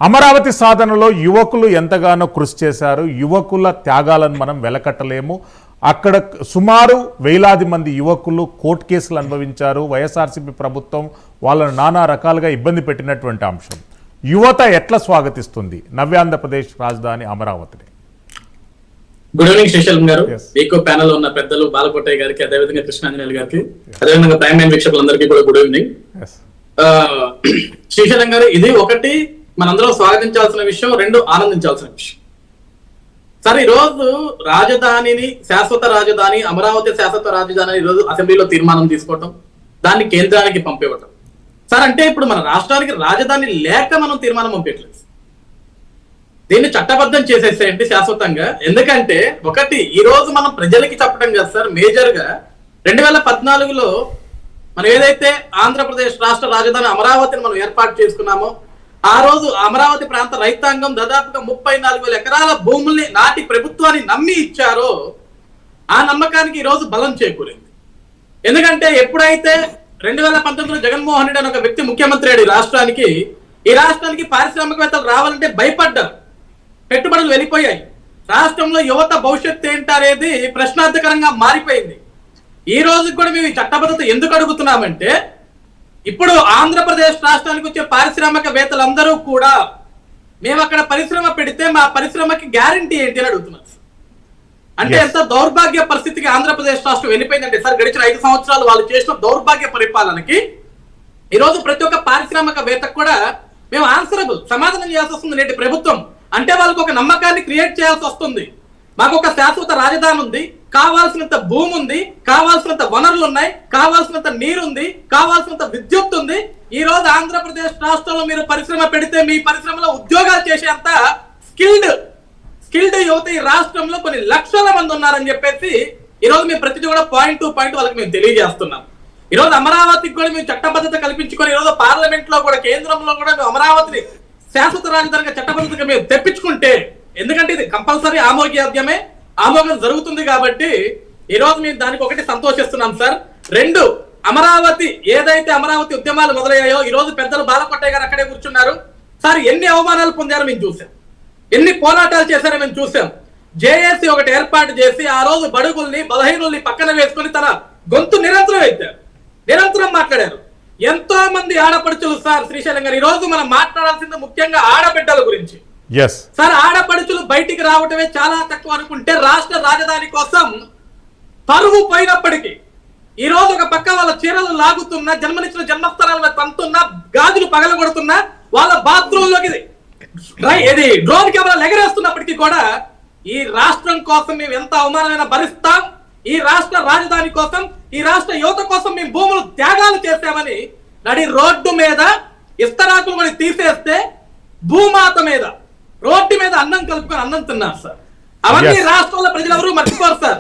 అమరావతి సాధనలో యువకులు ఎంతగానో కృషి చేశారు. యువకుల త్యాగాలను మనం వెలకట్టలేము. అక్కడ సుమారు వేలాది మంది యువకులు కోర్టు కేసులు అనుభవించారు. వైఎస్ఆర్సీపీ ప్రభుత్వం వాళ్ళను నానా రకాలుగా ఇబ్బంది పెట్టినటువంటి అంశం. యువత ఎట్లా స్వాగతిస్తుంది నవ్యాంధ్రప్రదేశ్ రాజధాని అమరావతిని? గుడ్ ఈవినింగ్ శ్రీశైలం గారు, మీకు ప్యానల్ ఉన్న పెద్దలు బాలకోటయ్య గారికి, అదేవిధంగా కృష్ణాంజనేయులు గారికి, అదేవిధంగా ప్రైమ్ లైన్ వీక్షకులందరికీ కూడా గుడ్ ఈవినింగ్. శ్రీశైలం గారు, ఇది ఒకటి మనందరం స్వాగతించాల్సిన విషయం, రెండు ఆనందించాల్సిన విషయం. సార్, ఈ రోజు రాజధానిని శాశ్వత రాజధాని, అమరావతి శాశ్వత రాజధాని ఈ రోజు అసెంబ్లీలో తీర్మానం తీసుకోవటం, దాన్ని కేంద్రానికి పంపివ్వటం. సార్, అంటే ఇప్పుడు మన రాష్ట్రానికి రాజధాని లేక మనం తీర్మానం పంపించలేదు, దీన్ని చట్టబద్ధం చేసేసేయండి శాశ్వతంగా. ఎందుకంటే ఒకటి, ఈ రోజు మనం ప్రజలకి చెప్పడం కదా సార్, మేజర్ గా 2014లో మనం ఏదైతే ఆంధ్రప్రదేశ్ రాష్ట్ర రాజధాని అమరావతిని మనం ఏర్పాటు చేసుకున్నామో, ఆ రోజు అమరావతి ప్రాంత రైతాంగం దాదాపుగా 34,000 ఎకరాల భూముల్ని నాటి ప్రభుత్వాన్ని నమ్మి ఇచ్చారో, ఆ నమ్మకానికి ఈ రోజు బలం చేకూరింది. ఎందుకంటే ఎప్పుడైతే 2019లో జగన్మోహన్ రెడ్డి అనే ఒక వ్యక్తి ముఖ్యమంత్రి అయ్యాడు ఈ రాష్ట్రానికి పారిశ్రామికవేత్తలు రావాలంటే భయపడ్డారు, పెట్టుబడులు వెళ్ళిపోయాయి. రాష్ట్రంలో యువత భవిష్యత్తు ఏంటనేది ప్రశ్నార్థకరంగా మారిపోయింది. ఈ రోజు కూడా మేము ఈ చట్టబద్ధత ఎందుకు అడుగుతున్నామంటే, ఇప్పుడు ఆంధ్రప్రదేశ్ రాష్ట్రానికి వచ్చే పారిశ్రామికవేత్తలందరూ కూడా మేము అక్కడ పరిశ్రమ పెడితే మా పరిశ్రమకి గ్యారంటీ ఏంటి అని అడుగుతున్నారు. అంటే ఎంత దౌర్భాగ్య పరిస్థితికి ఆంధ్రప్రదేశ్ రాష్ట్రం వెళ్ళిపోయిందంటే సార్, గడిచిన 5 సంవత్సరాలు వాళ్ళు చేసిన దౌర్భాగ్య పరిపాలనకి ఈ రోజు ప్రతి ఒక్క పారిశ్రామికవేత్తకు కూడా మేము ఆన్సరబుల్ సమాధానం చేయాల్సి వస్తుంది నేటి ప్రభుత్వం. అంటే వాళ్ళకు ఒక నమ్మకాన్ని క్రియేట్ చేయాల్సి వస్తుంది. మాకు ఒక శాశ్వత రాజధాని ఉంది, కావాల్సినంత భూమి ఉంది, కావాల్సినంత వనరులు ఉన్నాయి, కావాల్సినంత నీరు ఉంది, కావాల్సినంత విద్యుత్ ఉంది. ఈ రోజు ఆంధ్రప్రదేశ్ రాష్ట్రంలో మీరు పరిశ్రమ పెడితే మీ పరిశ్రమలో ఉద్యోగాలు చేసేంత స్కిల్డ్ యువత ఈ రాష్ట్రంలో కొన్ని లక్షల మంది ఉన్నారని చెప్పేసి ఈ రోజు మేము ప్రతిదీ కూడా పాయింట్ టు పాయింట్ వాళ్ళకి మేము తెలియజేస్తున్నాం. ఈ రోజు అమరావతికి కూడా మేము చట్టబద్ధత కల్పించుకొని, ఈ రోజు పార్లమెంట్ లో కూడా కేంద్రంలో కూడా మేము అమరావతిని శాశ్వత రాజధానిగా చట్టబద్ధతగా మేము తెప్పించుకుంటే, ఎందుకంటే ఇది కంపల్సరీ ఆమోదం జరుగుతుంది కాబట్టి ఈ రోజు మేము దానికి ఒకటి సంతోషిస్తున్నాం సార్. రెండు, అమరావతి ఏదైతే అమరావతి ఉద్యమాలు మొదలయ్యాయో, ఈ రోజు పెద్దలు బాలకొట్టయ్య గారు అక్కడే కూర్చున్నారు సార్. ఎన్ని అవమానాలు పొందారో మేము చూసాం, ఎన్ని పోరాటాలు చేశారో మేము చూసాం. జేఏసీ ఒకటి ఏర్పాటు చేసి ఆ రోజు బడుగుల్ని బలహీనుల్ని పక్కన వేసుకుని తన గొంతు నిరంతరం ఎత్తారు, నిరంతరం మాట్లాడారు. ఎంతో మంది ఆడపడుచులు సార్, శ్రీశైలం గారు, ఈ రోజు మనం మాట్లాడాల్సింది ముఖ్యంగా ఆడబిడ్డల గురించి సార్. ఆడపడుచులు బయటికి రావటమే చాలా తక్కువ అనుకుంటే, రాష్ట్ర రాజధాని కోసం పరువు పోయినప్పటికీ ఈ రోజు ఒక పక్క వాళ్ళ చీరలు లాగుతున్నా, జన్మనిచ్చిన జన్మస్థానాలను తంతున్నా, గాజులు పగలగొడుతున్నా, వాళ్ళ బాత్రూమ్ లోకి డ్రోన్ కెమెరాలు ఎగరేస్తున్నప్పటికీ కూడా ఈ రాష్ట్రం కోసం మేము ఎంత అవమానమైన భరిస్తాం, ఈ రాష్ట్ర రాజధాని కోసం, ఈ రాష్ట్ర యువత కోసం మేము భూములు త్యాగాలు చేశామని నడి రోడ్డు మీద ఇస్తరాకులు కూడా తీసేస్తే భూమాత మీద రోడ్డు మీద అన్నం కలుపుకొని అన్నం తిన్నారు సార్. అవన్నీ రాష్ట్రంలో ప్రజలు ఎవరు మర్చిపోరు సార్.